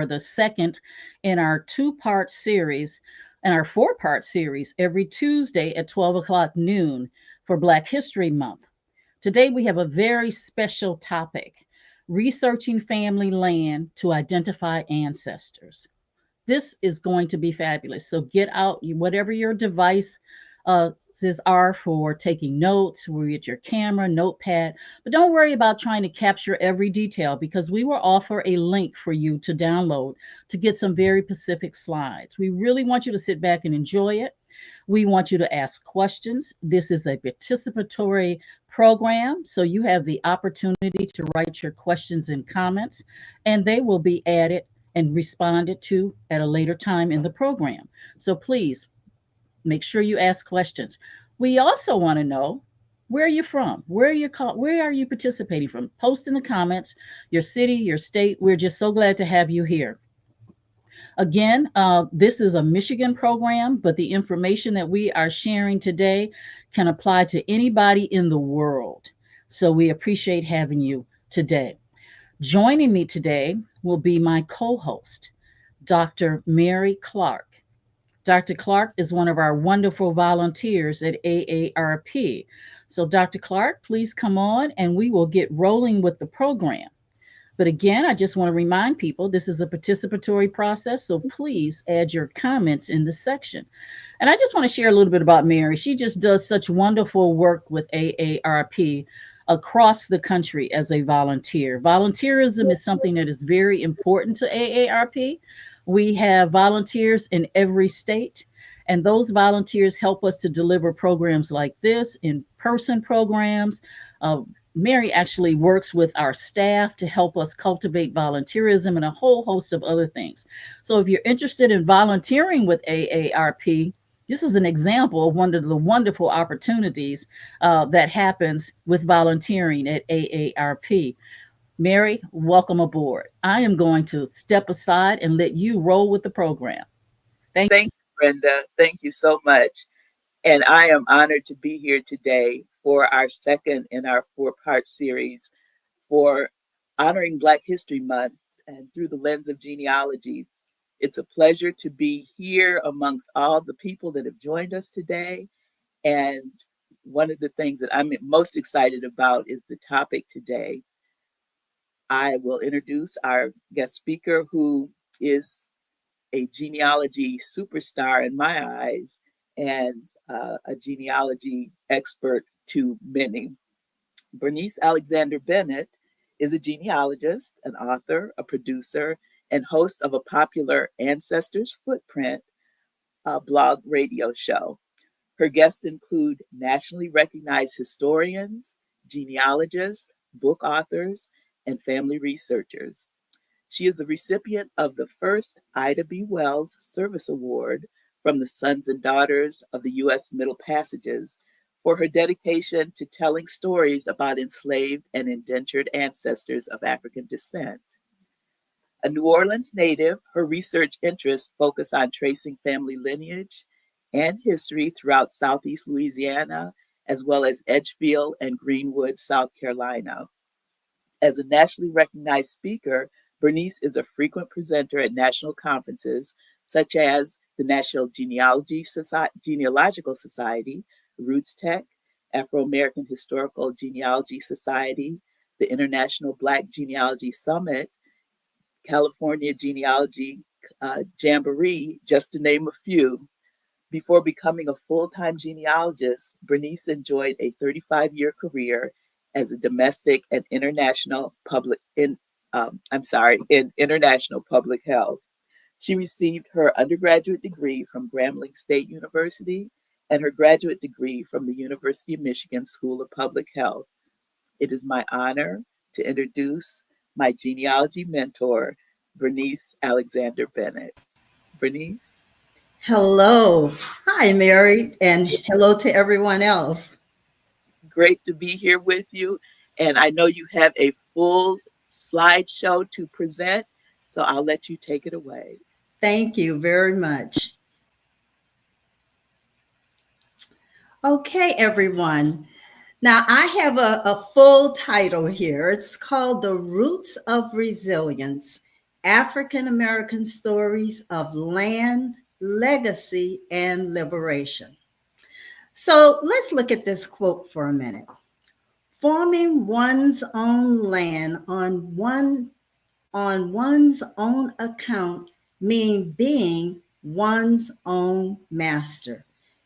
the second in our two-part series, and our four-part series every Tuesday at 12 o'clock noon for Black History Month. Today we have a very special topic, researching family land to identify ancestors. This is going to be fabulous. So get out whatever your device are for taking notes, with your camera, notepad. But don't worry about trying to capture every detail because we will offer a link for you to download to get some very specific slides. We really want you to sit back and enjoy it. We want you to ask questions. This is a participatory program, so you have the opportunity to write your questions and comments, and they will be added and responded to at a later time in the program. So please make sure you ask questions. We also want to know where are you from? Where are you participating from? Post in the comments your city, your state. We're just so glad to have you here. Again, this is a Michigan program, but the information that we are sharing today can apply to anybody in the world. So we appreciate having you today. Joining me today will be my co-host, Dr. Mary Clark. Dr. Clark is one of our wonderful volunteers at AARP. So Dr. Clark, please come on and we will get rolling with the program. But again, I just want to remind people this is a participatory process, so please add your comments in the section. And I just want to share a little bit about Mary. She just does such wonderful work with AARP across the country as a volunteer. Volunteerism is something that is very important to AARP. We have volunteers in every state, and those volunteers help us to deliver programs like this, in-person programs. Mary actually works with our staff to help us cultivate volunteerism and a whole host of other things. So if you're interested in volunteering with AARP, this is an example of one of the wonderful opportunities that happens with volunteering at AARP. Mary, welcome aboard. I am going to step aside and let you roll with the program. Thank you, Brenda. Thank you so much. And I am honored to be here today for our second in our four-part series for honoring Black History Month and through the lens of genealogy. It's a pleasure to be here amongst all the people that have joined us today. And one of the things that I'm most excited about is the topic today. I will introduce our guest speaker, who is a genealogy superstar in my eyes and a genealogy expert to many. Bernice Alexander Bennett is a genealogist, an author, a producer, and host of a popular Ancestors Footprint blog radio show. Her guests include nationally recognized historians, genealogists, book authors, and family researchers. She is a recipient of the first Ida B. Wells Service Award from the Sons and Daughters of the U.S. Middle Passages for her dedication to telling stories about enslaved and indentured ancestors of African descent. A New Orleans native, her research interests focus on tracing family lineage and history throughout Southeast Louisiana, as well as Edgefield and Greenwood, South Carolina. As a nationally recognized speaker, Bernice is a frequent presenter at national conferences such as the National Genealogical Society, Roots Tech, Afro-American Historical Genealogy Society, the International Black Genealogy Summit, California Genealogy Jamboree, just to name a few. Before becoming a full-time genealogist, Bernice enjoyed a 35-year career as a domestic and international in international public health. She received her undergraduate degree from Grambling State University and her graduate degree from the University of Michigan School of Public Health. It is my honor to introduce my genealogy mentor, Bernice Alexander Bennett. Bernice? Hello. Hi, Mary, and hello to everyone else. Great to be here with you. And I know you have a full slideshow to present, so I'll let you take it away. Thank you very much. Okay, everyone. Now, I have a full title here. It's called The Roots of Resilience, African American Stories of Land, Legacy, and Liberation. So let's look at this quote for a minute. Forming one's own land on one's own account mean being one's own master.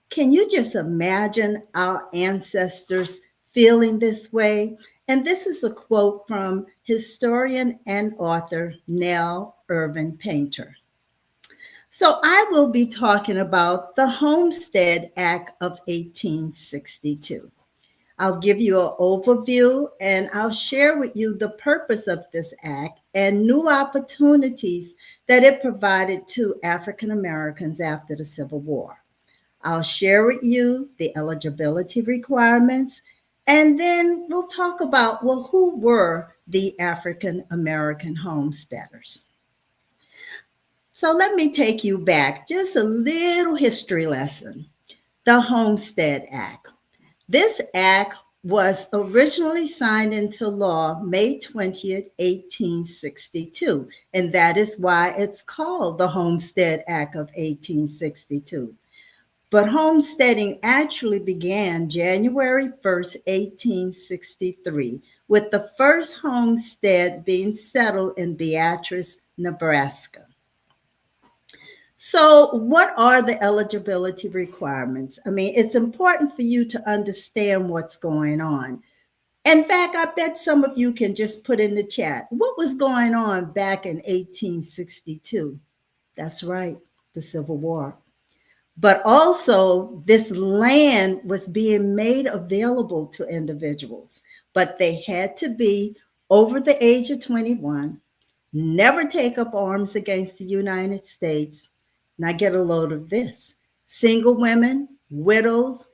Can you just imagine our ancestors feeling this way? And this is a quote from historian and author Nell Irvin Painter. So I will be talking about the Homestead Act of 1862. I'll give you an overview and I'll share with you the purpose of this act and new opportunities that it provided to African Americans after the Civil War. I'll share with you the eligibility requirements, and then we'll talk about, well, who were the African American homesteaders? So let me take you back, just a little history lesson. The Homestead Act. This act was originally signed into law May 20th, 1862, and that is why it's called the Homestead Act of 1862. But homesteading actually began January 1st, 1863, with the first homestead being settled in Beatrice, Nebraska. So, what are the eligibility requirements? I mean, it's important for you to understand what's going on. In fact, I bet some of you can just put in the chat, what was going on back in 1862? That's right, the Civil War. But also, this land was being made available to individuals, but they had to be over the age of 21, never take up arms against the United States. Now get a load of this. Single women, widows,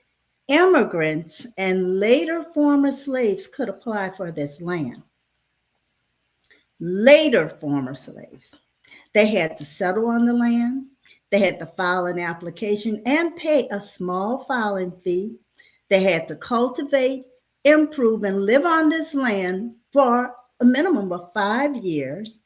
immigrants, and later former slaves could apply for this land. Later former slaves. They had to settle on the land. They had to file an application and pay a small filing fee. They had to cultivate, improve, and live on this land for a minimum of 5 years.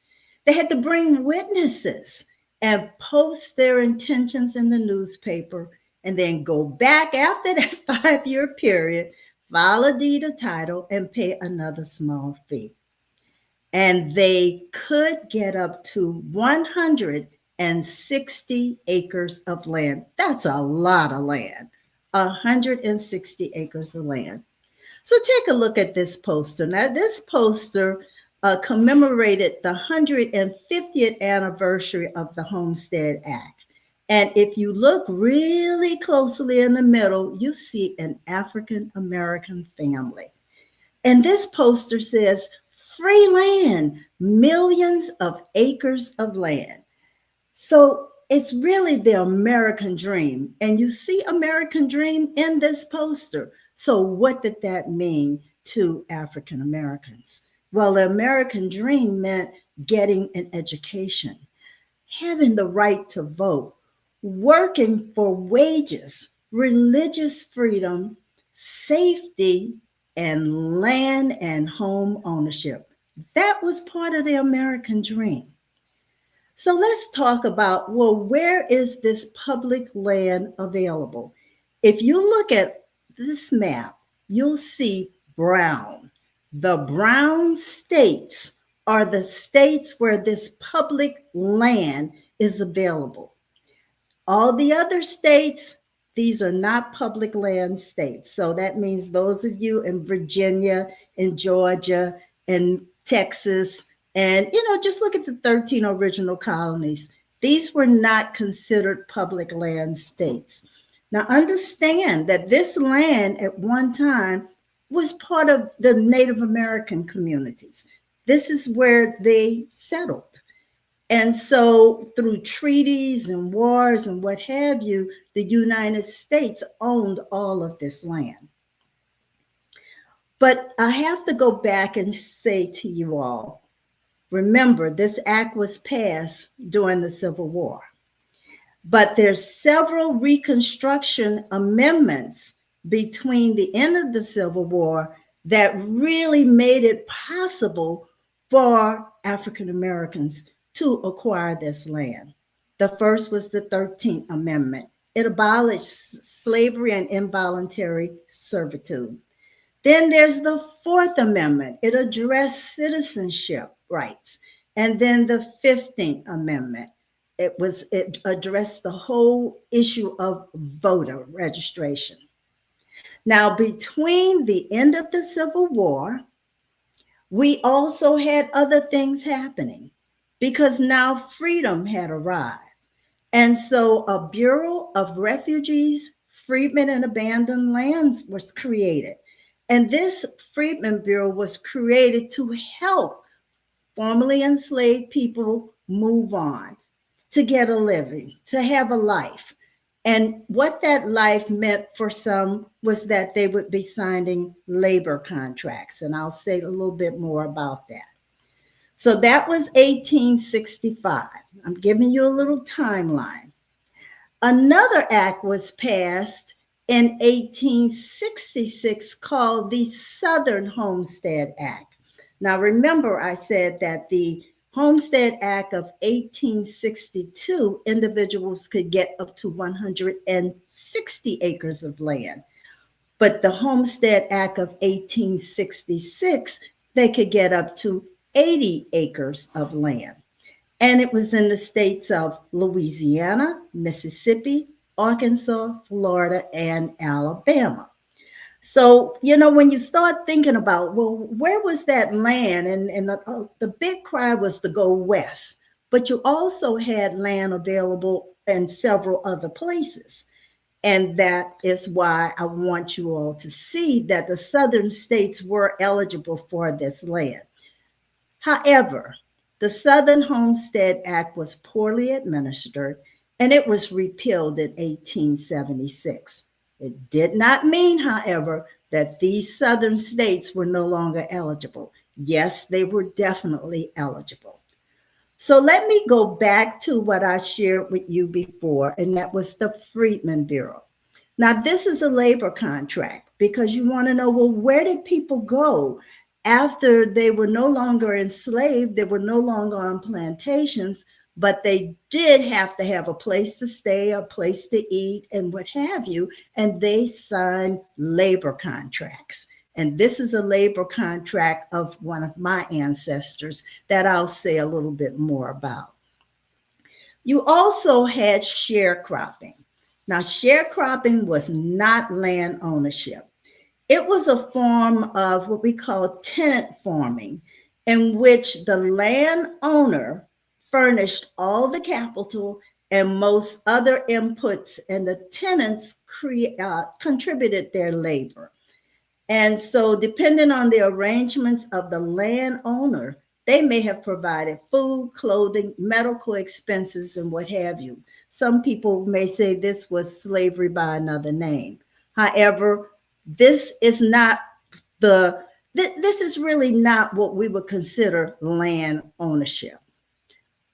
They had to bring witnesses and post their intentions in the newspaper, and then go back after that 5-year period, file a deed of title, and pay another small fee. And they could get up to 160 acres of land. That's a lot of land, 160 acres of land. So take a look at this poster. Now, this poster commemorated the 150th anniversary of the Homestead Act. And if you look really closely in the middle, you see an African American family. And this poster says, free land, millions of acres of land. So it's really the American dream. And you see American dream in this poster. So what did that mean to African Americans? Well, the American dream meant getting an education, having the right to vote, working for wages, religious freedom, safety, and land and home ownership. That was part of the American dream. So let's talk about, well, where is this public land available? If you look at this map, you'll see brown. The brown states are the states where this public land is available. All the other states, these are not public land states. So that means those of you in Virginia, in Georgia, in Texas, and, just look at the 13 original colonies. These were not considered public land states. Now understand that this land at one time was part of the Native American communities. This is where they settled. And so through treaties and wars and what have you, the United States owned all of this land. But I have to go back and say to you all, remember, this act was passed during the Civil War. But there's several Reconstruction amendments between the end of the Civil War that really made it possible for African Americans to acquire this land. The first was the 13th Amendment. It abolished slavery and involuntary servitude. Then there's the Fourth Amendment. It addressed citizenship rights. And then the 15th Amendment. It addressed the whole issue of voter registration. Now, between the end of the Civil War, we also had other things happening because now freedom had arrived. And so a Bureau of Refugees, Freedmen, and Abandoned Lands was created. And this Freedmen Bureau was created to help formerly enslaved people move on, to get a living, to have a life. And what that life meant for some was that they would be signing labor contracts. And I'll say a little bit more about that. So that was 1865. I'm giving you a little timeline. Another act was passed in 1866 called the Southern Homestead Act. Now, remember, I said that the Homestead Act of 1862, individuals could get up to 160 acres of land. But the Homestead Act of 1866, they could get up to 80 acres of land. And it was in the states of Louisiana, Mississippi, Arkansas, Florida, and Alabama. So, when you start thinking about, well, where was that land? And the big cry was to go west, but you also had land available in several other places. And that is why I want you all to see that the southern states were eligible for this land. However, the Southern Homestead Act was poorly administered, and it was repealed in 1876. It did not mean, however, that these southern states were no longer eligible. Yes, they were definitely eligible. So let me go back to what I shared with you before, and that was the Freedmen Bureau. Now, this is a labor contract because you want to know, well, where did people go after they were no longer enslaved? They were no longer on plantations, but they did have to have a place to stay, a place to eat, and what have you. And they signed labor contracts. And this is a labor contract of one of my ancestors that I'll say a little bit more about. You also had sharecropping. Now, sharecropping was not land ownership. It was a form of what we call tenant farming, in which the landowner furnished all the capital and most other inputs, and the tenants contributed their labor. And so, depending on the arrangements of the landowner, they may have provided food, clothing, medical expenses, and what have you. Some people may say this was slavery by another name. However, this is really not what we would consider land ownership.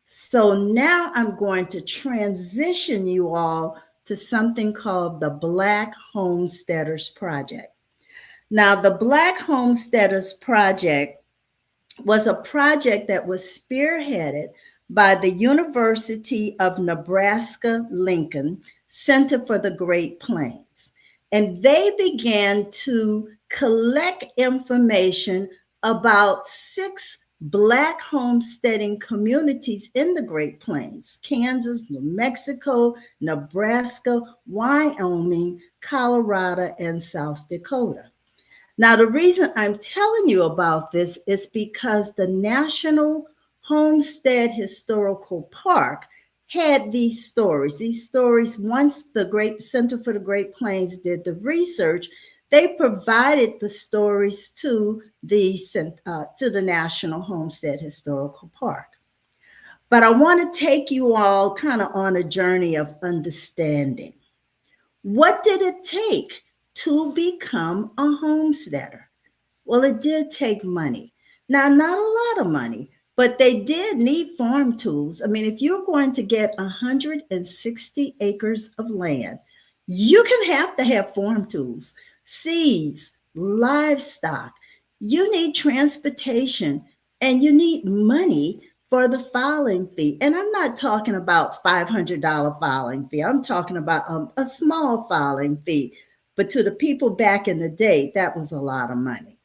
So now I'm going to transition you all to something called the Black Homesteaders Project. Now, the Black Homesteaders Project was a project that was spearheaded by the University of Nebraska-Lincoln Center for the Great Plains. And they began to collect information about 6 Black homesteading communities in the Great Plains: Kansas, New Mexico, Nebraska, Wyoming, Colorado, and South Dakota. Now, the reason I'm telling you about this is because the National Homestead Historical Park had these stories. These stories, once the Great Center for the Great Plains did the research, they provided the stories to the National Homestead Historical Park. But I want to take you all kind of on a journey of understanding. What did it take to become a homesteader? Well, it did take money. Now, not a lot of money, but they did need farm tools. I mean, if you're going to get 160 acres of land, you can have to have farm tools, seeds, livestock. You need transportation, and you need money for the filing fee. And I'm not talking about $500 filing fee. I'm talking about a small filing fee. But to the people back in the day, that was a lot of money.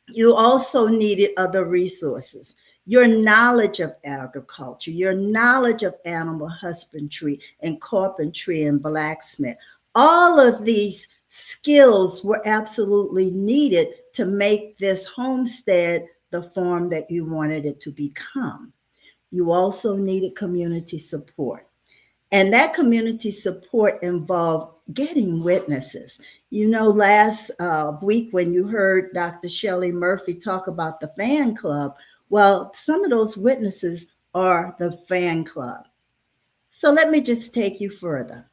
You also needed other resources. Your knowledge of agriculture, your knowledge of animal husbandry and carpentry and blacksmith. All of these skills were absolutely needed to make this homestead the form that you wanted it to become. You also needed community support. And that community support involved getting witnesses. You know, last week when you heard Dr. Shelley Murphy talk about the fan club, well, some of those witnesses are the fan club. So let me just take you further.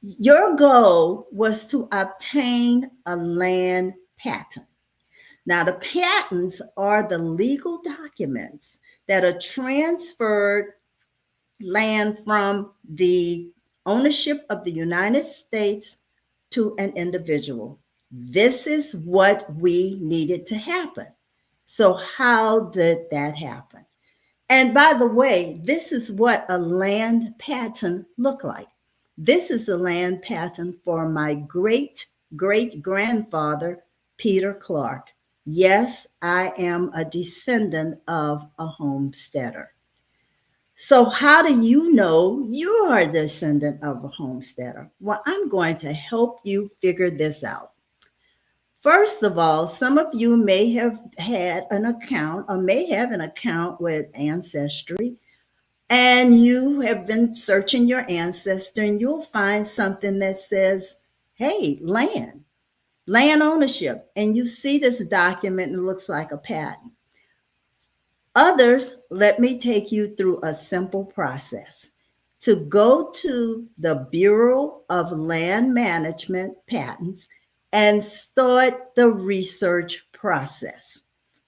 Your goal was to obtain a land patent. Now, the patents are the legal documents that are transferred land from the ownership of the United States to an individual. This is what we needed to happen. So, how did that happen? And by the way, this is what a land patent looked like. This is a land patent for my great great grandfather, Peter Clark. Yes, I am a descendant of a homesteader. So, how do you know you are a descendant of a homesteader? Well, I'm going to help you figure this out. First of all, some of you may have had an account or may have an account with Ancestry, and you have been searching your ancestor, and you'll find something that says, hey, land ownership. And you see this document and it looks like a patent. Others, let me take you through a simple process. To go to the Bureau of Land Management Patents and start the research process.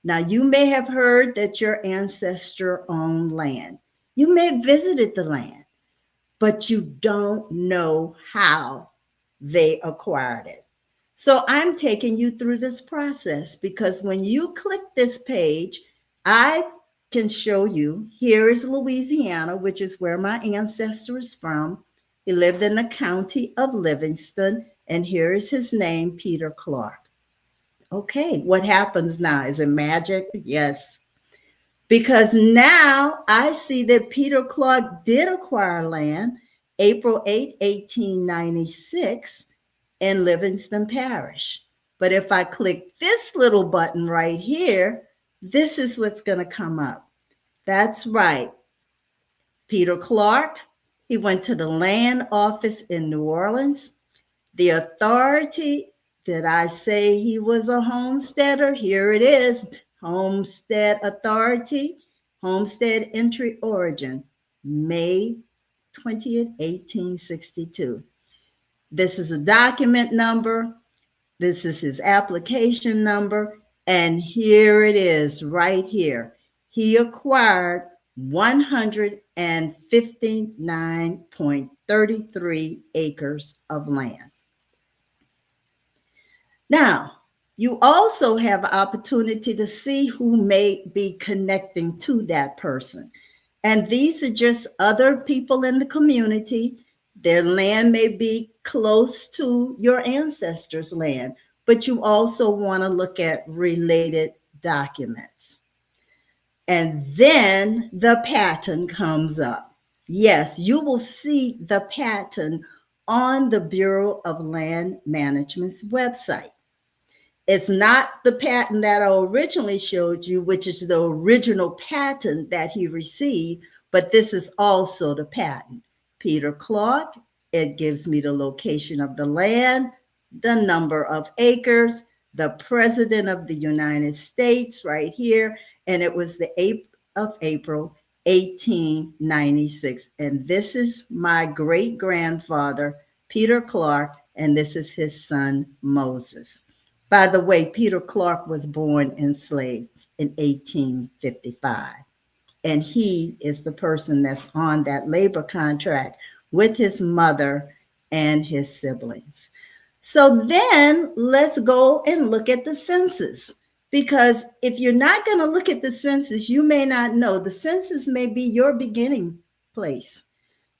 Now, you may have heard that your ancestor owned land. You may have visited the land, but you don't know how they acquired it. So I'm taking you through this process because when you click this page, I can show you, here is Louisiana, which is where my ancestor is from. He lived in the county of Livingston, and here is his name, Peter Clark. Okay, what happens now? Is it magic? Yes. Because now I see that Peter Clark did acquire land April 8, 1896 in Livingston Parish. But if I click this little button right here, this is what's going to come up. That's right. Peter Clark, he went to the land office in New Orleans. The authority, did I say he was a homesteader? Here it is. Homestead Authority, Homestead Entry Origin, May 20th, 1862. This is a document number. This is his application number. And here it is right here. He acquired 159.33 acres of land. Now, you also have an opportunity to see who may be connecting to that person. And these are just other people in the community. Their land may be close to your ancestors' land, but you also want to look at related documents. And then the patent comes up. Yes, you will see the patent on the Bureau of Land Management's website. It's not the patent that I originally showed you, which is the original patent that he received, but this is also the patent. Peter Clark, it gives me the location of the land, the number of acres, the President of the United States right here, and it was the 8th of April, 1896. And this is my great-grandfather, Peter Clark, and this is his son, Moses. By the way, Peter Clark was born enslaved in 1855. And he is the person that's on that labor contract with his mother and his siblings. So then let's go and look at the census, Because if you're not going to look at the census, you may not know. The census may be your beginning place.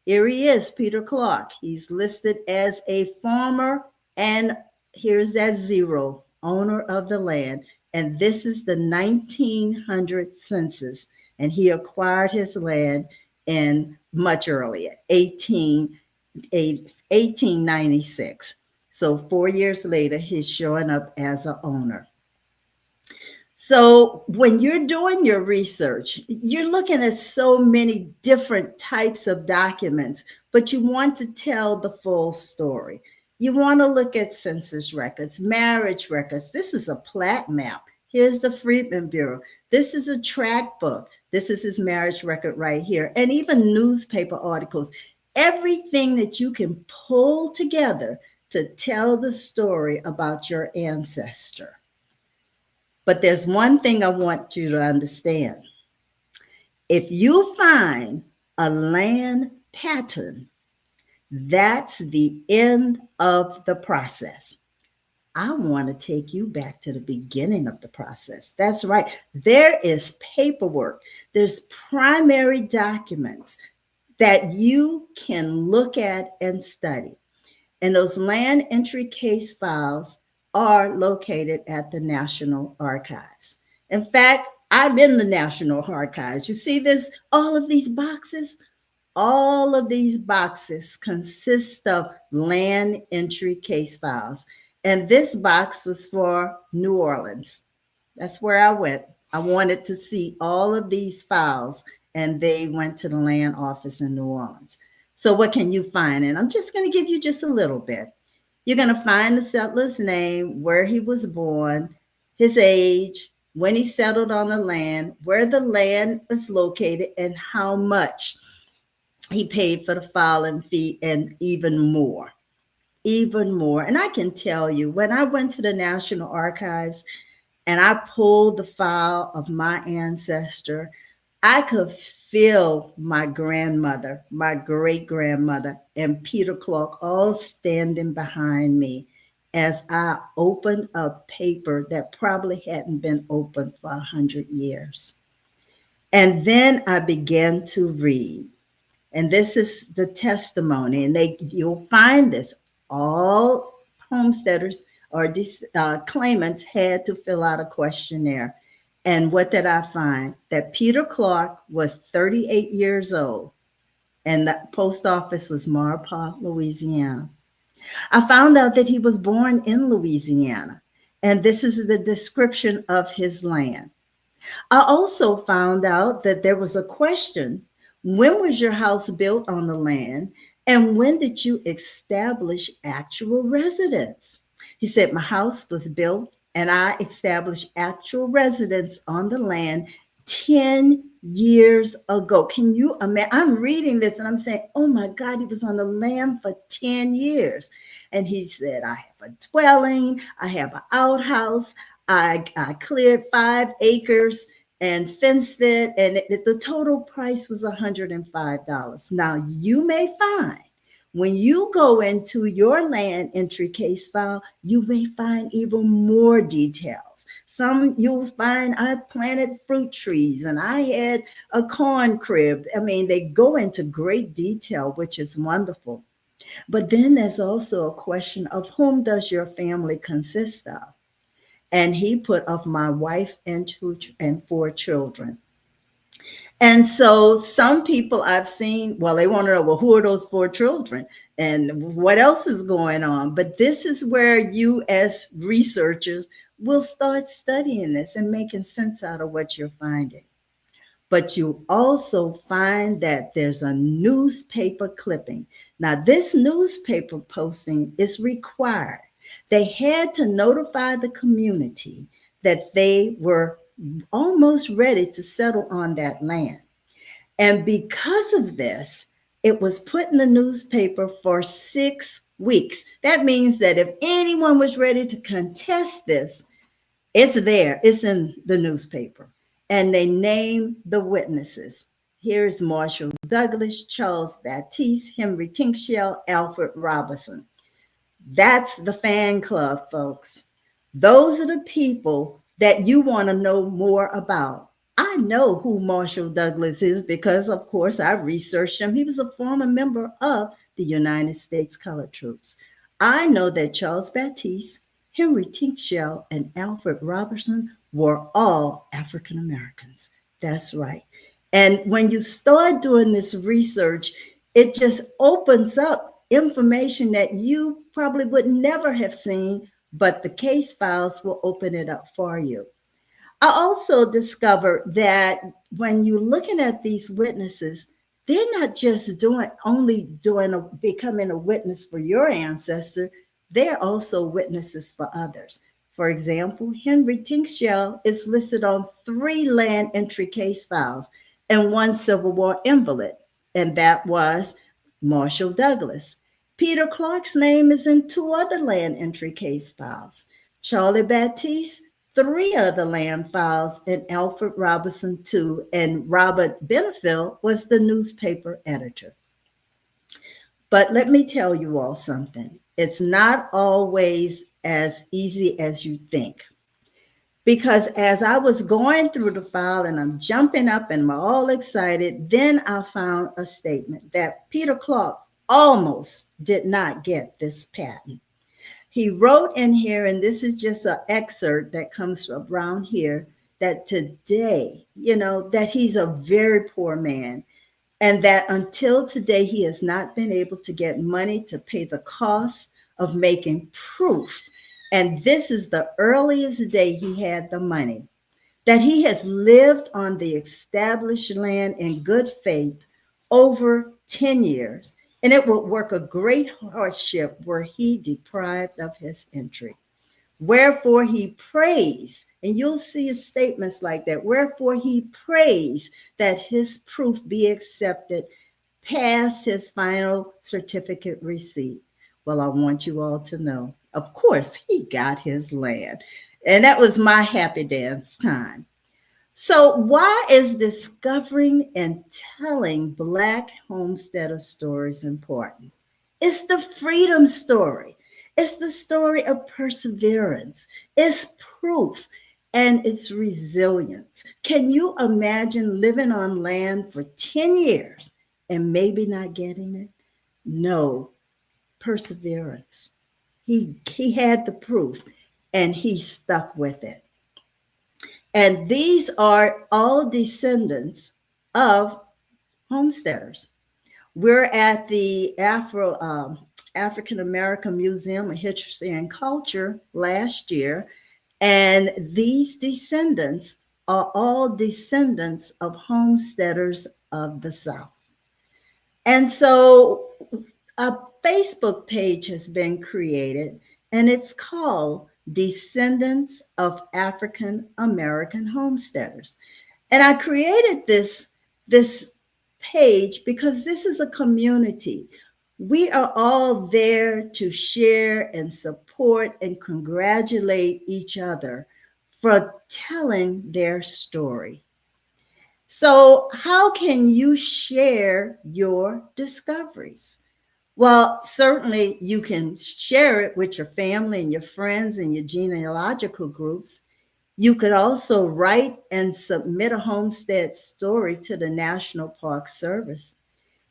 Here he is, Peter Clark. He's listed as a farmer, and here's that zero, owner of the land. And this is the 1900 census. And he acquired his land in much earlier, 1896. So 4 years later, he's showing up as an owner. So when you're doing your research, you're looking at so many different types of documents, but you want to tell the full story. You want to look at census records, marriage records. This is a plat map. Here's the Freedmen Bureau. This is a tract book. This is his marriage record right here. And even newspaper articles. Everything that you can pull together to tell the story about your ancestor. But there's one thing I want you to understand. If you find a land pattern, that's the end of the process. I want to take you back to the beginning of the process. That's right. There is paperwork. There's primary documents that you can look at and study. And those land entry case files are located at the National Archives. In fact, I'm in the National Archives. You see this, all of these boxes? All of these boxes consist of land entry case files. And this box was for New Orleans. That's where I went. I wanted to see all of these files, and they went to the land office in New Orleans. So what can you find? And I'm just going to give you just a little bit. You're going to find the settler's name, where he was born, his age, when he settled on the land, where the land was located, and how much he paid for the filing fee, and even more. Even more. And I can tell you, when I went to the National Archives and I pulled the file of my ancestor, I could feel my grandmother, my great-grandmother, and Peter Clark all standing behind me as I opened a paper that probably hadn't been opened for 100 years. And then I began to read. And this is the testimony. And you'll find this. All homesteaders or claimants had to fill out a questionnaire. And what did I find? That Peter Clark was 38 years old, and the post office was Maurepas, Louisiana. I found out that he was born in Louisiana, and this is the description of his land. I also found out that there was a question: when was your house built on the land, and when did you establish actual residence? He said, my house was built and I established actual residence on the land 10 years ago. Can you imagine? I'm reading this and I'm saying, oh my God, he was on the land for 10 years. And he said, I have a dwelling, I have an outhouse, I cleared 5 acres and fenced it, and the total price was $105. Now, you may find when you go into your land entry case file, you may find even more details. Some you'll find I planted fruit trees and I had a corn crib. I mean, they go into great detail, which is wonderful. But then there's also a question of whom does your family consist of? And he put of my wife and 4 children. And so some people I've seen, well, they want to know, well, who are those 4 children and what else is going on? But this is where you as researchers will start studying this and making sense out of what you're finding. But you also find that there's a newspaper clipping. Now, this newspaper posting is required. They had to notify the community that they were almost ready to settle on that land. And because of this, it was put in the newspaper for 6 weeks. That means that if anyone was ready to contest this, it's there, it's in the newspaper. And they name the witnesses. Here's Marshall Douglas, Charles Baptiste, Henry Tinkshell, Alfred Robinson. That's the fan club, folks. Those are the people that you want to know more about. I know who Marshall Douglas is because, of course, I researched him. He was a former member of the United States Colored Troops. I know that Charles Baptiste, Henry Tinchell, and Alfred Robertson were all African Americans. That's right. And when you start doing this research, it just opens up information that you probably would never have seen, but the case files will open it up for you. I also discovered that when you're looking at these witnesses, they're not just becoming a witness for your ancestor, they're also witnesses for others. For example, Henry Tinchell is listed on 3 land entry case files and 1 Civil War invalid, and that was Marshall Douglas. Peter Clark's name is in 2 other land entry case files. Charlie Baptiste, 3 other land files, and Alfred Robertson, 2, and Robert Benefield was the newspaper editor. But let me tell you all something. It's not always as easy as you think. Because as I was going through the file and I'm jumping up and I'm all excited, then I found a statement that Peter Clark almost did not get this patent. He wrote in here, and this is just an excerpt that comes from around here, that today, that he's a very poor man, and that until today, he has not been able to get money to pay the cost of making proof. And this is the earliest day he had the money, that he has lived on the established land in good faith over 10 years. And it would work a great hardship were he deprived of his entry. Wherefore he prays, and you'll see statements like that. Wherefore he prays that his proof be accepted past his final certificate receipt. Well, I want you all to know, of course, he got his land. And that was my happy dance time. So why is discovering and telling Black homesteader stories important? It's the freedom story. It's the story of perseverance. It's proof, and it's resilience. Can you imagine living on land for 10 years and maybe not getting it? No, perseverance. He had the proof and he stuck with it. And these are all descendants of homesteaders. We're at the African American Museum of History and Culture last year, and these descendants are all descendants of homesteaders of the South. And so a Facebook page has been created, and it's called Descendants of African American Homesteaders. And I created this page because this is a community. We are all there to share and support and congratulate each other for telling their story. So, how can you share your discoveries? Well, certainly you can share it with your family and your friends and your genealogical groups. You could also write and submit a homestead story to the National Park Service.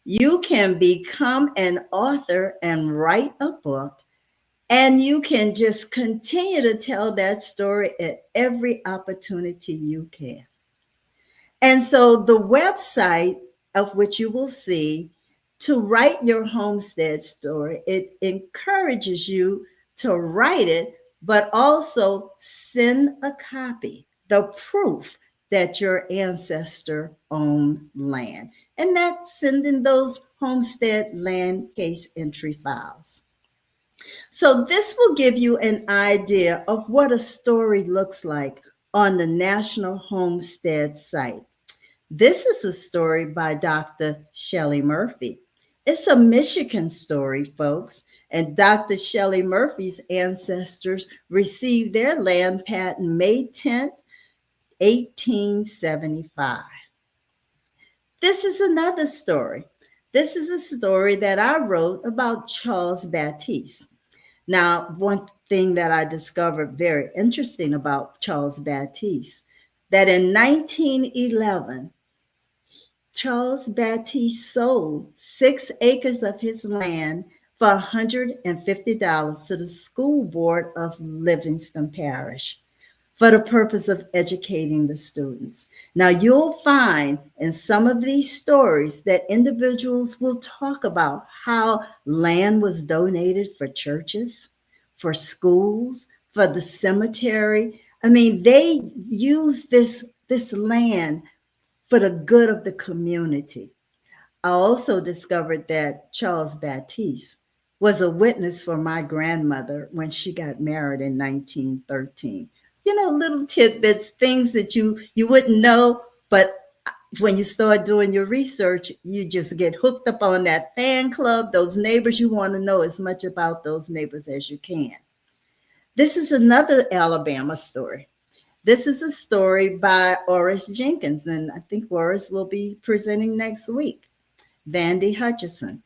You can become an author and write a book, and you can just continue to tell that story at every opportunity you can. And so the website of which you will see to write your homestead story, it encourages you to write it, but also send a copy, the proof that your ancestor owned land. And that's sending those homestead land case entry files. So this will give you an idea of what a story looks like on the National Homestead site. This is a story by Dr. Shelley Murphy. It's a Michigan story, folks, and Dr. Shelley Murphy's ancestors received their land patent May 10th, 1875. This is another story. This is a story that I wrote about Charles Baptiste. Now, one thing that I discovered very interesting about Charles Baptiste, that in 1911, Charles Baptiste sold 6 acres of his land for $150 to the school board of Livingston Parish for the purpose of educating the students. Now, you'll find in some of these stories that individuals will talk about how land was donated for churches, for schools, for the cemetery. I mean, they use this land for the good of the community. I also discovered that Charles Baptiste was a witness for my grandmother when she got married in 1913. You know, little tidbits, things that you wouldn't know, but when you start doing your research, you just get hooked up on that fan club, those neighbors. You want to know as much about those neighbors as you can. This is another Alabama story. This is a story by Oris Jenkins, and I think Oris will be presenting next week. Vandy Hutchison.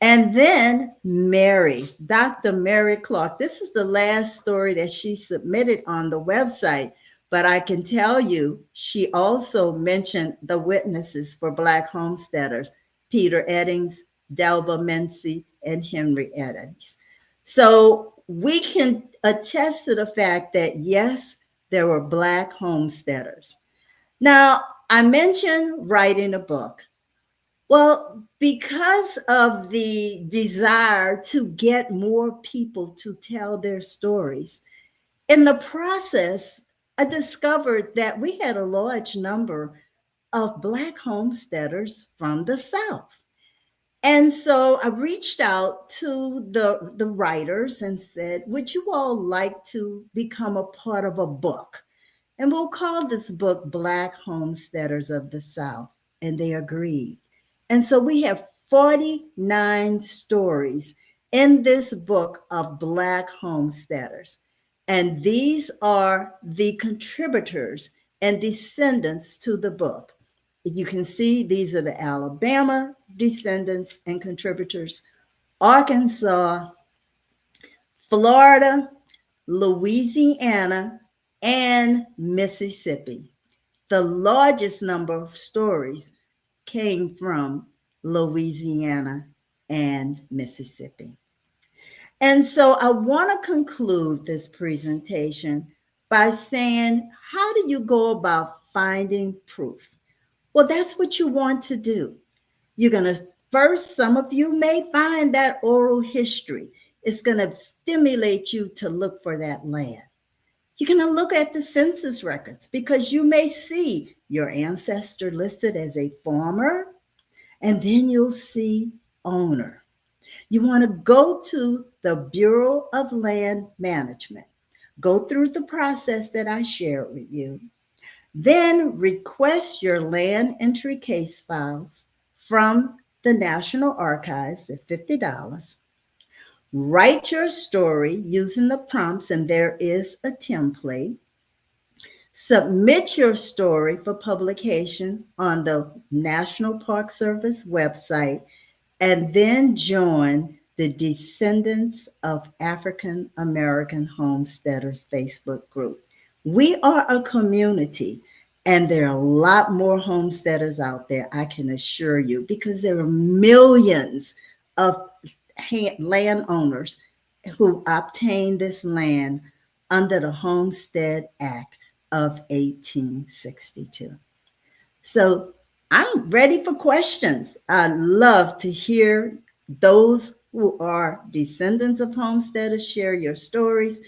And then Mary, Dr. Mary Clark. This is the last story that she submitted on the website, but I can tell you she also mentioned the witnesses for Black homesteaders, Peter Eddings, Delba Mency, and Henry Eddings. So we can attest to the fact that, yes, there were Black homesteaders. Now, I mentioned writing a book. Well, because of the desire to get more people to tell their stories, in the process, I discovered that we had a large number of Black homesteaders from the South. And so I reached out to the writers and said, would you all like to become a part of a book? And we'll call this book Black Homesteaders of the South. And they agreed. And so we have 49 stories in this book of Black homesteaders. And these are the contributors and descendants to the book. You can see these are the Alabama descendants and contributors, Arkansas, Florida, Louisiana, and Mississippi. The largest number of stories came from Louisiana and Mississippi. And so I want to conclude this presentation by saying, how do you go about finding proof? Well, that's what you want to do. You're going to first, some of you may find that oral history. It's going to stimulate you to look for that land. You're going to look at the census records because you may see your ancestor listed as a farmer, and then you'll see owner. You want to go to the Bureau of Land Management, go through the process that I shared with you, then request your land entry case files from the National Archives at $50. Write your story using the prompts, and there is a template. Submit your story for publication on the National Park Service website, and then join the Descendants of African American Homesteaders Facebook group. We are a community, and there are a lot more homesteaders out there, I can assure you, because there are millions of landowners who obtained this land under the Homestead Act of 1862. So I'm ready for questions. I love to hear those who are descendants of homesteaders share your stories.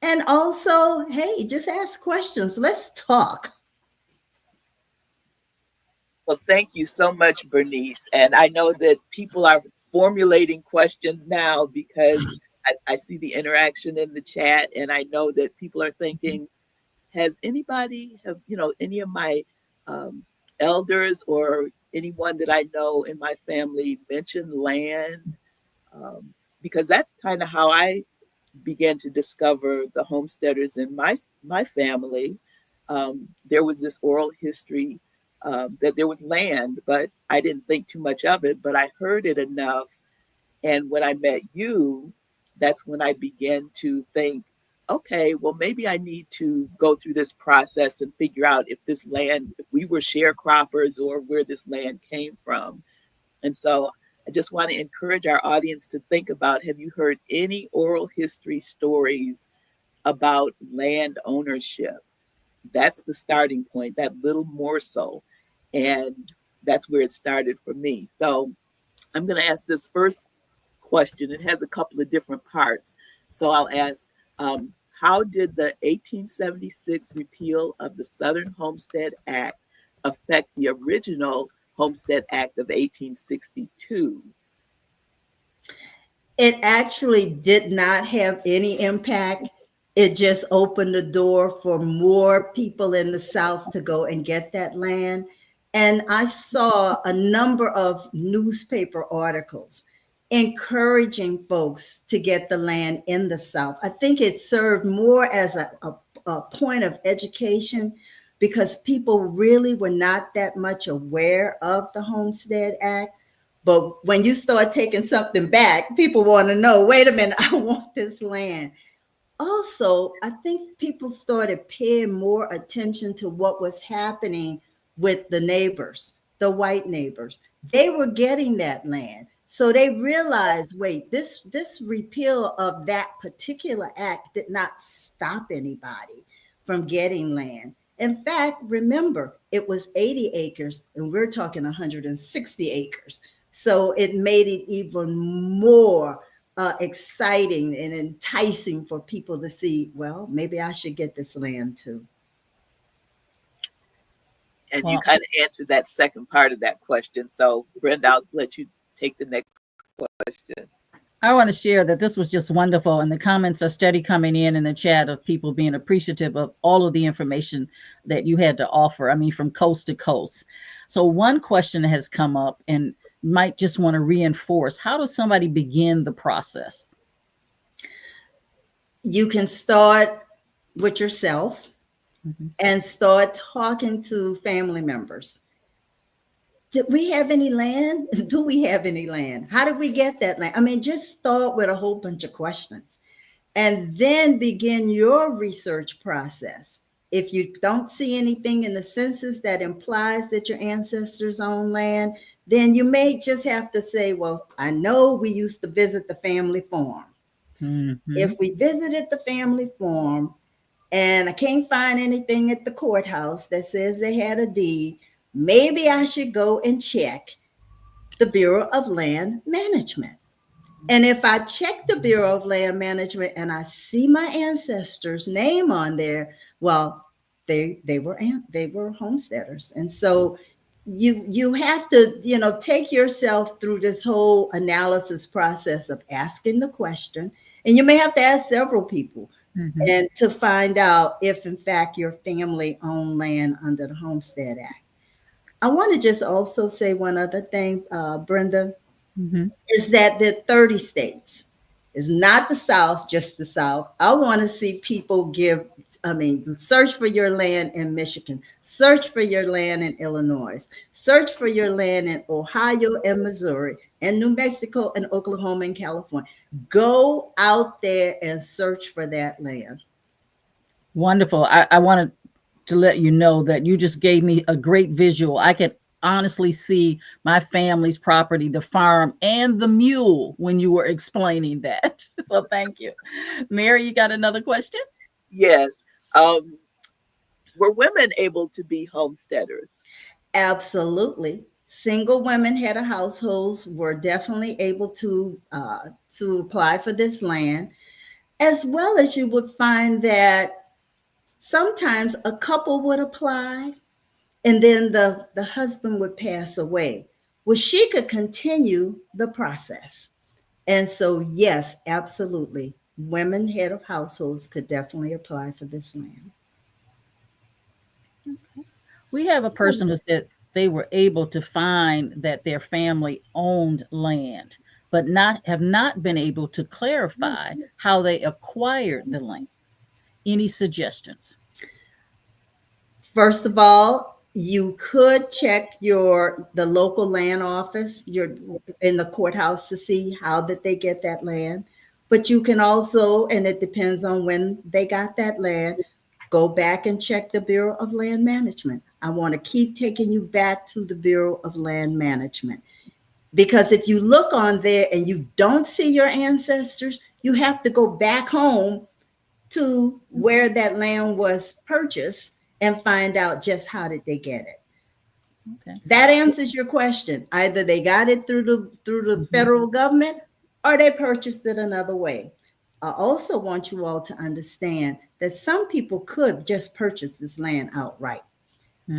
And also, hey, just ask questions. Let's talk. Well, thank you so much, Bernice. And I know that people are formulating questions now because I see the interaction in the chat, and I know that people are thinking, has anybody, any of my elders or anyone that I know in my family mentioned land? Because that's kind of how I began to discover the homesteaders in my family. There was this oral history that there was land, but I didn't think too much of it, but I heard it enough. And when I met you, that's when I began to think, okay, well, maybe I need to go through this process and figure out if this land, if we were sharecroppers or where this land came from. And so I just want to encourage our audience to think about, have you heard any oral history stories about land ownership? That's the starting point, that little morsel. And that's where it started for me. So I'm going to ask this first question. It has a couple of different parts. So I'll ask, how did the 1876 repeal of the Southern Homestead Act affect the original Homestead Act of 1862? It actually did not have any impact. It just opened the door for more people in the South to go and get that land. And I saw a number of newspaper articles encouraging folks to get the land in the South. I think it served more as a point of education because people really were not that much aware of the Homestead Act. But when you start taking something back, people want to know, wait a minute, I want this land. Also, I think people started paying more attention to what was happening with the neighbors, the white neighbors. They were getting that land. So they realized, wait, this repeal of that particular act did not stop anybody from getting land. In fact, remember, it was 80 acres and we're talking 160 acres. So it made it even more exciting and enticing for people to see, well, maybe I should get this land too. And Well, you kind of answered that second part of that question. So, Brenda, I'll let you take the next question. I want to share that this was just wonderful, and the comments are steady coming in the chat of people being appreciative of all of the information that you had to offer. I mean, from coast to coast. So one question has come up, and might just want to reinforce: how does somebody begin the process? You can start with yourself and start talking to family members. Did we have any land? Do we have any land? How did we get that land? I mean, just start with a whole bunch of questions and then begin your research process. If you don't see anything in the census that implies that your ancestors own land, then you may just have to say, well, I know we used to visit the family farm. If we visited the family farm and I can't find anything at the courthouse that says they had a deed, maybe I should go and check the Bureau of Land Management. And if I check the Bureau of Land Management and I see my ancestors' name on there, well, they were homesteaders. And so you have to, take yourself through this whole analysis process of asking the question. And you may have to ask several people and to find out if in fact your family owned land under the Homestead Act. I want to just also say one other thing, Brenda, is that there are 30 states. It's not the South, just the South. I want to see people search for your land in Michigan, search for your land in Illinois, search for your land in Ohio and Missouri and New Mexico and Oklahoma and California. Go out there and search for that land. Wonderful. I wanted to let you know that you just gave me a great visual. I could honestly see my family's property, the farm, and the mule when you were explaining that. So thank you. Mary, you got another question? Yes. Were women able to be homesteaders? Absolutely. Single women head of households were definitely able to apply for this land, as well as you would find that sometimes a couple would apply and then the husband would pass away. Well, she could continue the process. And so, yes, absolutely. Women head of households could definitely apply for this land. We have a person who said they were able to find that their family owned land, but have not been able to clarify how they acquired the land. Any suggestions? First of all, you could check the local land office, in the courthouse to see how did they get that land. But you can also, and it depends on when they got that land, go back and check the Bureau of Land Management. I want to keep taking you back to the Bureau of Land Management. Because if you look on there and you don't see your ancestors, you have to go back home to where that land was purchased and find out just how did they get it. Okay. That answers your question. Either they got it through the federal government or they purchased it another way. I also want you all to understand that some people could just purchase this land outright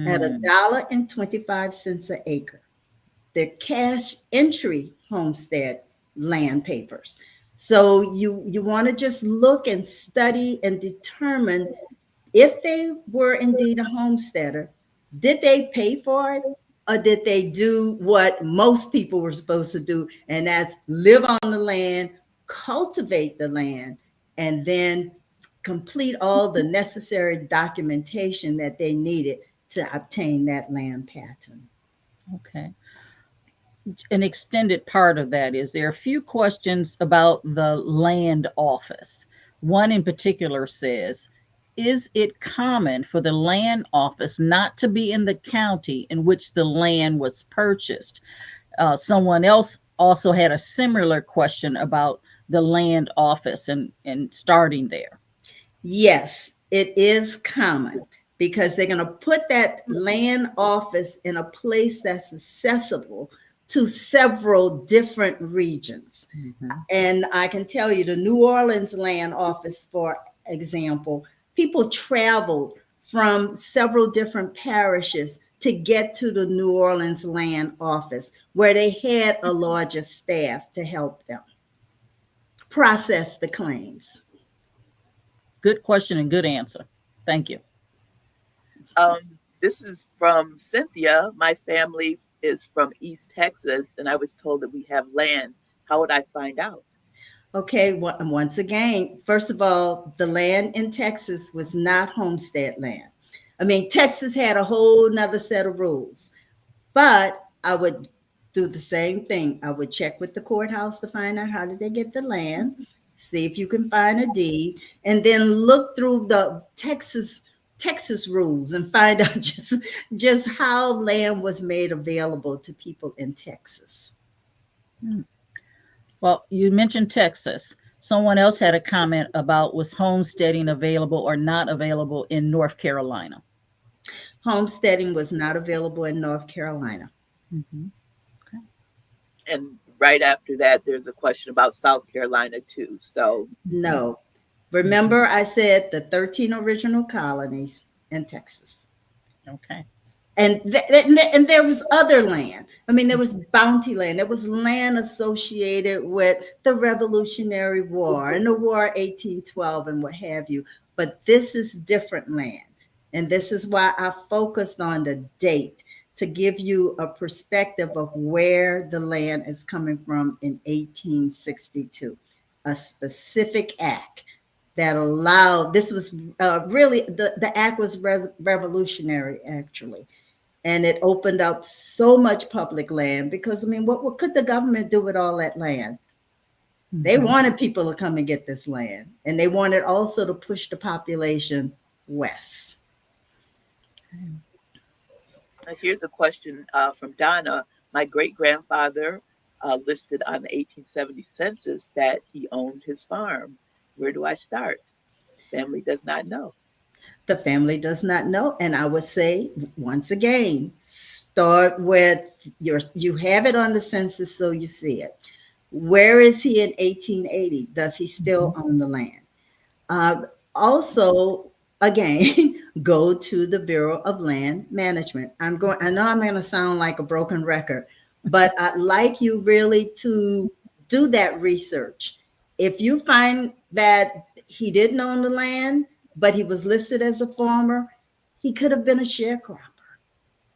at $1.25 an acre. They're cash entry homestead land papers. So you want to just look and study and determine if they were indeed a homesteader, did they pay for it? Or did they do what most people were supposed to do? And that's live on the land, cultivate the land, and then complete all the necessary documentation that they needed to obtain that land pattern. Okay. An extended part of that is there are a few questions about the land office. One in particular says, is it common for the land office not to be in the county in which the land was purchased? Someone else also had a similar question about the land office and starting there. Yes, it is common because they're going to put that land office in a place that's accessible to several different regions. And I can tell you the New Orleans land office, for example, people traveled from several different parishes to get to the New Orleans land office where they had a larger staff to help them process the claims. Good question and good answer. Thank you. This is from Cynthia. My family is from East Texas, and I was told that we have land. How would I find out? Okay, once again, first of all, the land in Texas was not homestead land. I mean, Texas had a whole nother set of rules, but I would do the same thing. I would check with the courthouse to find out how did they get the land, see if you can find a deed, and then look through the Texas rules and find out just how land was made available to people in Texas. Well, you mentioned Texas. Someone else had a comment about was homesteading available or not available in North Carolina? Homesteading was not available in North Carolina. Okay. And right after that, there's a question about South Carolina too. So no. Remember, I said the 13 original colonies in Texas. Okay. And there was other land. I mean, there was bounty land. There was land associated with the Revolutionary War and the War 1812 and what have you. But this is different land. And this is why I focused on the date to give you a perspective of where the land is coming from in 1862, a specific act that allowed, this was really, the act was revolutionary, actually. And it opened up so much public land because, I mean, what could the government do with all that land? They wanted people to come and get this land. And they wanted also to push the population west. Here's a question from Donna. My great-grandfather listed on the 1870 census that he owned his farm. Where do I start? Family does not know. The family does not know. And I would say, once again, start with you have it on the census, so you see it. Where is he in 1880? Does he still own the land? Also, again, go to the Bureau of Land Management. I know I'm going to sound like a broken record, but I'd like you really to do that research. If you find that he didn't own the land, but he was listed as a farmer, he could have been a sharecropper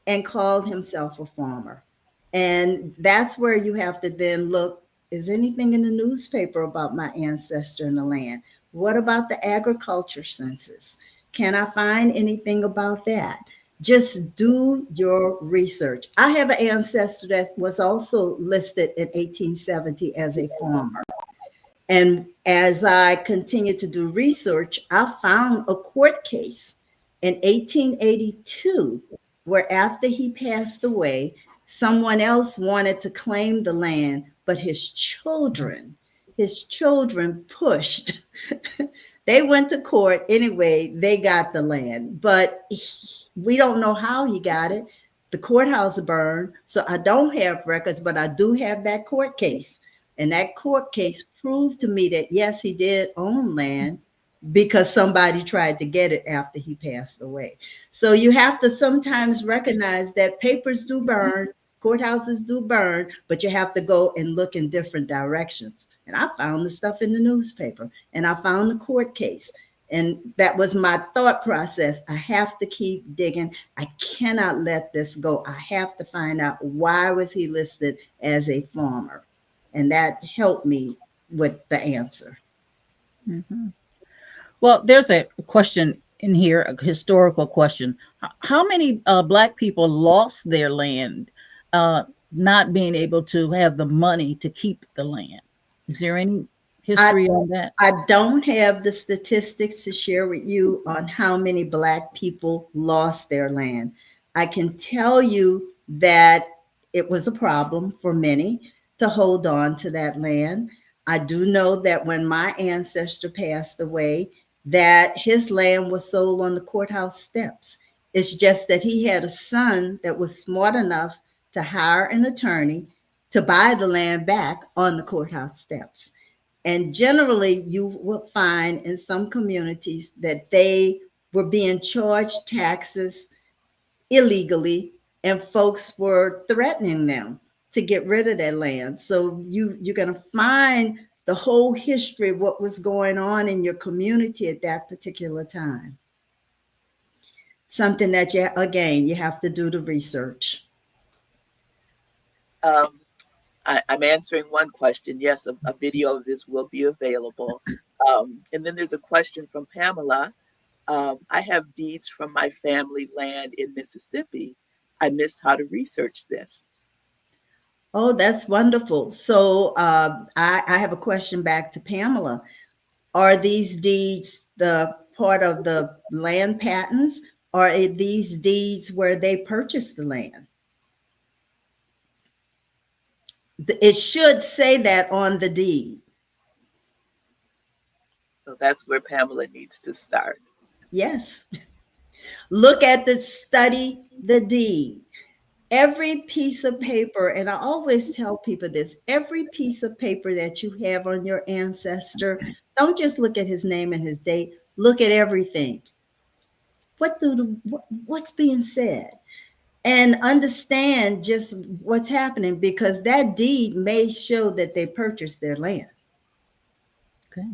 and called himself a farmer. And that's where you have to then look, is anything in the newspaper about my ancestor in the land? What about the agriculture census? Can I find anything about that? Just do your research. I have an ancestor that was also listed in 1870 as a farmer. And as I continued to do research, I found a court case in 1882 where after he passed away, someone else wanted to claim the land, but his children pushed. They went to court anyway, they got the land, but we don't know how he got it. The courthouse burned, so I don't have records, but I do have that court case. And that court case proved to me that yes, he did own land because somebody tried to get it after he passed away. So you have to sometimes recognize that papers do burn, courthouses do burn, but you have to go and look in different directions. And I found the stuff in the newspaper and I found the court case. And that was my thought process. I have to keep digging. I cannot let this go. I have to find out why was he listed as a farmer. And that helped me with the answer. Mm-hmm. Well, there's a question in here, a historical question. How many Black people lost their land, not being able to have the money to keep the land? Is there any history on that? I don't have the statistics to share with you on how many Black people lost their land. I can tell you that it was a problem for many to hold on to that land. I do know that when my ancestor passed away, that his land was sold on the courthouse steps. It's just that he had a son that was smart enough to hire an attorney to buy the land back on the courthouse steps. And generally, you will find in some communities that they were being charged taxes illegally, and folks were threatening them to get rid of their land. So you're going to find the whole history of what was going on in your community at that particular time. Something that you have to do the research. I'm answering one question. Yes, a video of this will be available. And then there's a question from Pamela. I have deeds from my family land in Mississippi. I missed how to research this. Oh, that's wonderful. So I have a question back to Pamela. Are these deeds the part of the land patents, or are these deeds where they purchased the land? It should say that on the deed. So that's where Pamela needs to start. Yes. Look at study the deed. Every piece of paper, and I always tell people this, every piece of paper that you have on your ancestor, don't just look at his name and his date, look at everything. What's being said? And understand just what's happening, because that deed may show that they purchased their land. Okay.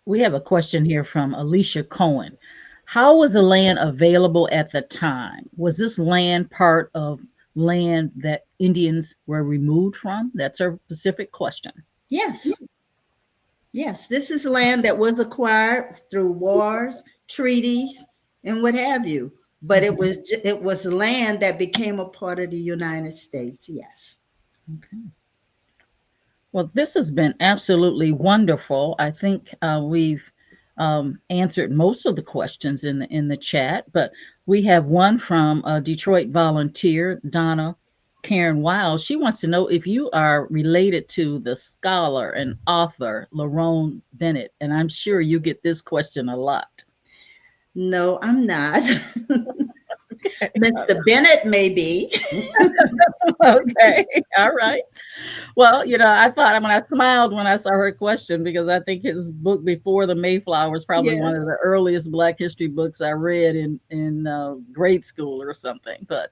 We have a question here from Alicia Cohen. How was the land available at the time? Was this land part of land that Indians were removed from? That's a specific question. Yes. Yes, this is land that was acquired through wars, treaties, and what have you. But it was land that became a part of the United States. Yes. Okay. Well, this has been absolutely wonderful. I think we've answered most of the questions in the chat, but we have one from a Detroit volunteer, Donna Karen Wiles. She wants to know if you are related to the scholar and author Lerone Bennett, and I'm sure you get this question a lot. No, I'm not. Mr. Bennett may be. Okay, all right. Well, I thought, I smiled when I saw her question, because I think his book Before the Mayflower is probably one of the earliest Black history books I read in grade school or something. But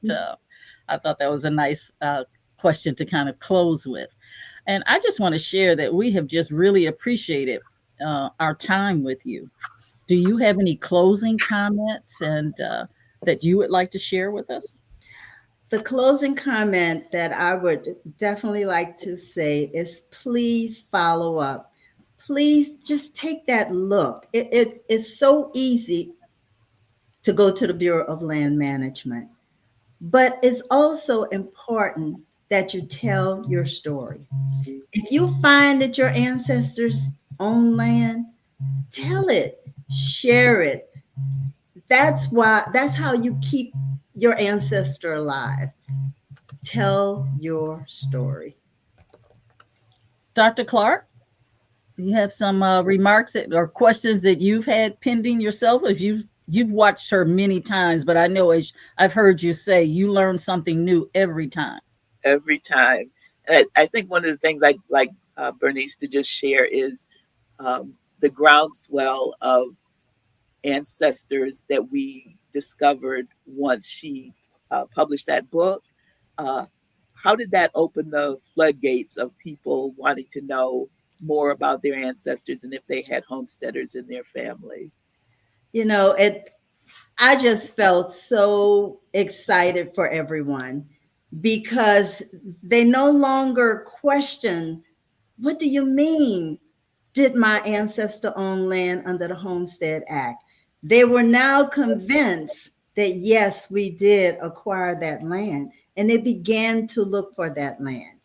I thought that was a nice question to kind of close with. And I just want to share that we have just really appreciated our time with you. Do you have any closing comments and that you would like to share with us? The closing comment that I would definitely like to say is please follow up. Please just take that look. It's so easy to go to the Bureau of Land Management, but it's also important that you tell your story. If you find that your ancestors own land, tell it, share it. That's how you keep your ancestor alive. Tell your story. Dr. Clark, do you have some remarks or questions that you've had pending yourself? If you've watched her many times, but I know, as I've heard you say, you learn something new every time. Every time. And I think one of the things I'd like Bernice to just share is the groundswell of ancestors that we discovered once she published that book. Uh, how did that open the floodgates of people wanting to know more about their ancestors and if they had homesteaders in their family? You know, I just felt so excited for everyone because they no longer question, what do you mean? Did my ancestor own land under the Homestead Act? They were now convinced that yes, we did acquire that land, and they began to look for that land.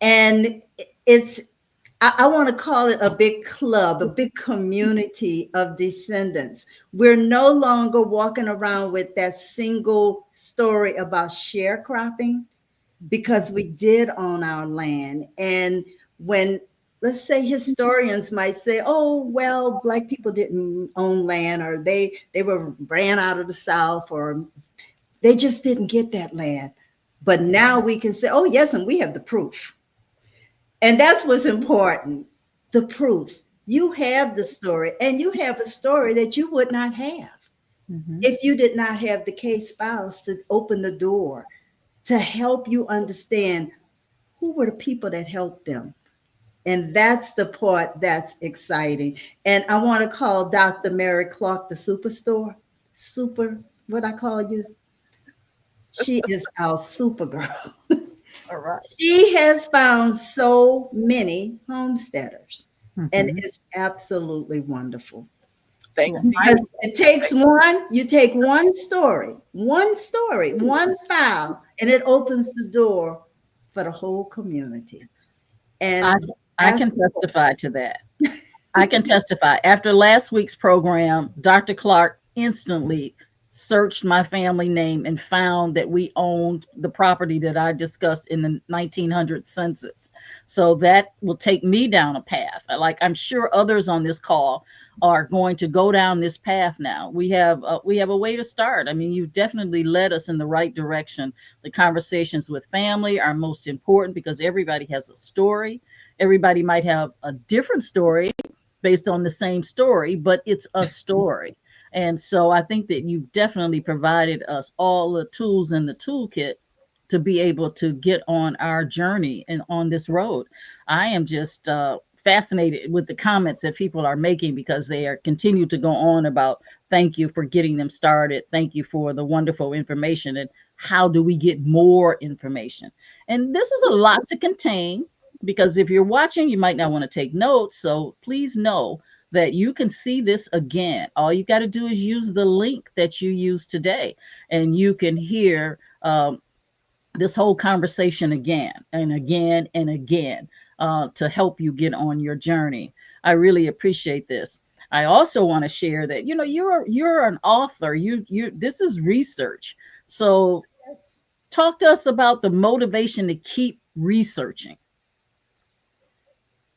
And it's I want to call it a big club, a big community of descendants. We're no longer walking around with that single story about sharecropping because we did own our land. And when, let's say, historians might say, oh, well, Black people didn't own land, or they were ran out of the South, or they just didn't get that land. But now we can say, oh, yes, and we have the proof. And that's what's important, the proof. You have the story, and you have a story that you would not have if you did not have the case files to open the door to help you understand who were the people that helped them. And that's the part that's exciting. And I want to call Dr. Mary Clark the superstore. Super, what I call you? She is our super girl. All right. She has found so many homesteaders, and it's absolutely wonderful. Thanks to Because you. it takes one, you take one story, one file, and it opens the door for the whole community. I, And I can testify to that. I can testify. After last week's program, Dr. Clark instantly searched my family name and found that we owned the property that I discussed in the 1900 census. So that will take me down a path. Like, I'm sure others on this call are going to go down this path now. We have a way to start. I mean, you definitely led us in the right direction. The conversations with family are most important because everybody has a story. Everybody might have a different story based on the same story, but it's a story. And so I think that you've definitely provided us all the tools in the toolkit to be able to get on our journey and on this road. I am just fascinated with the comments that people are making because they are continue to go on about thank you for getting them started. Thank you for the wonderful information. And how do we get more information? And this is a lot to contain because if you're watching, you might not want to take notes. So please know that you can see this again. All you got to do is use the link that you used today, and you can hear this whole conversation again and again and again to help you get on your journey. I really appreciate this. I also want to share that you're an author. You this is research. So talk to us about the motivation to keep researching.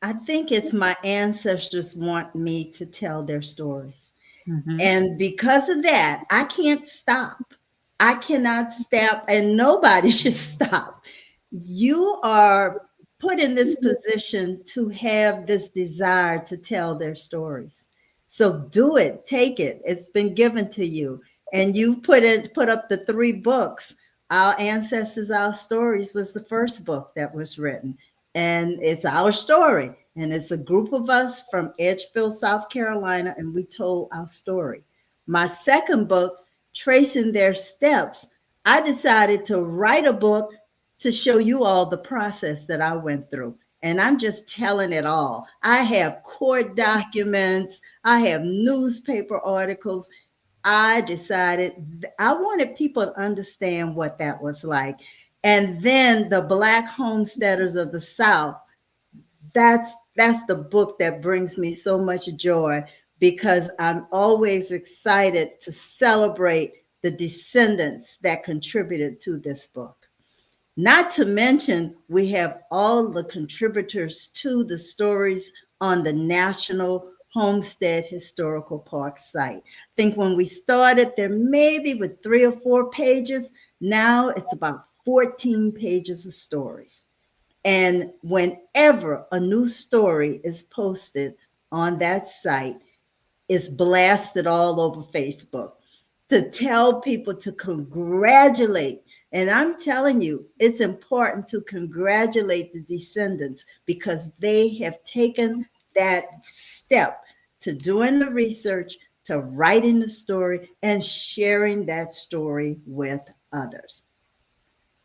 I think it's my ancestors want me to tell their stories. Mm-hmm. And because of that, I can't stop. I cannot stop, and nobody should stop. You are put in this position to have this desire to tell their stories. So do it, take it. It's been given to you. And you put up the 3 books. Our Ancestors, Our Stories was the first book that was written. And it's our story. And it's a group of us from Edgefield, South Carolina, and we told our story. My second book, Tracing Their Steps, I decided to write a book to show you all the process that I went through. And I'm just telling it all. I have court documents, I have newspaper articles. I decided I wanted people to understand what that was like. And then the Black Homesteaders of the South. That's the book that brings me so much joy, because I'm always excited to celebrate the descendants that contributed to this book. Not to mention, we have all the contributors to the stories on the National Homestead Historical Park site. I think when we started, there maybe with 3 or 4 pages. Now it's about 14 pages of stories. And whenever a new story is posted on that site, it's blasted all over Facebook to tell people to congratulate. And I'm telling you, it's important to congratulate the descendants, because they have taken that step to doing the research, to writing the story, and sharing that story with others.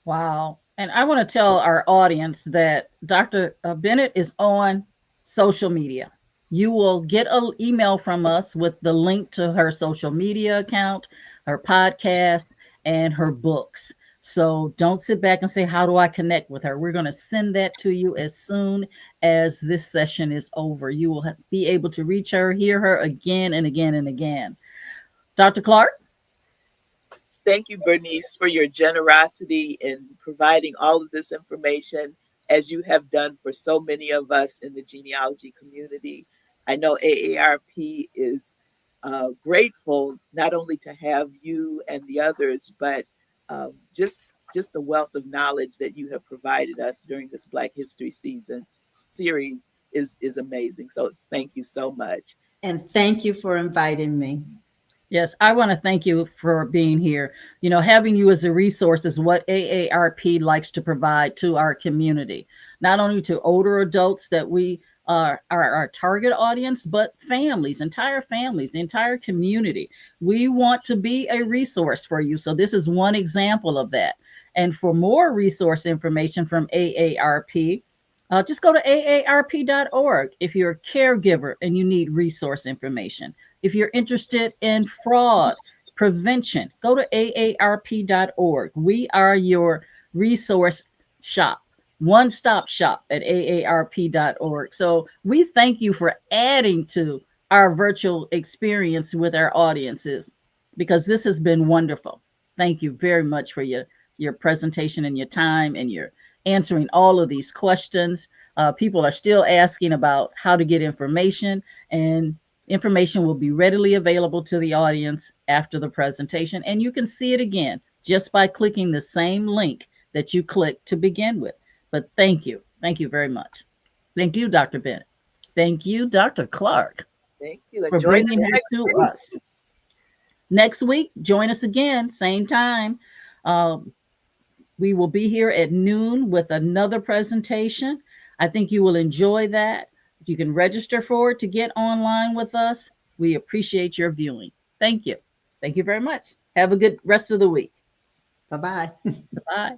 Wow. And I want to tell our audience that Dr. Bennett is on social media. You will get an email from us with the link to her social media account, her podcast, and her books. So don't sit back and say, how do I connect with her? We're going to send that to you as soon as this session is over. You will be able to reach her, hear her again and again and again. Dr. Clark? Thank you, Bernice, for your generosity in providing all of this information, as you have done for so many of us in the genealogy community. I know AARP is grateful not only to have you and the others, but just the wealth of knowledge that you have provided us during this Black History season series is amazing. So thank you so much. And thank you for inviting me. Yes, I want to thank you for being here. You know, having you as a resource is what AARP likes to provide to our community, not only to older adults that we are our target audience, but families, entire families, the entire community. We want to be a resource for you. So this is one example of that. And for more resource information from AARP, just go to aarp.org if you're a caregiver and you need resource information. If you're interested in fraud prevention, go to aarp.org. We are your resource shop, one stop shop at aarp.org. So we thank you for adding to our virtual experience with our audiences, because this has been wonderful. Thank you very much for your presentation and your time and your answering all of these questions. People are still asking about how to get information, and information will be readily available to the audience after the presentation. And you can see it again just by clicking the same link that you clicked to begin with. But thank you. Thank you very much. Thank you, Dr. Bennett. Thank you, Dr. Clark, Thank you. for And join us bringing her next to week. us. Next week, join us again, same time. We will be here at noon with another presentation. I think you will enjoy that. You can register for it to get online with us. We appreciate your viewing. Thank you. Thank you very much. Have a good rest of the week. Bye bye. Bye.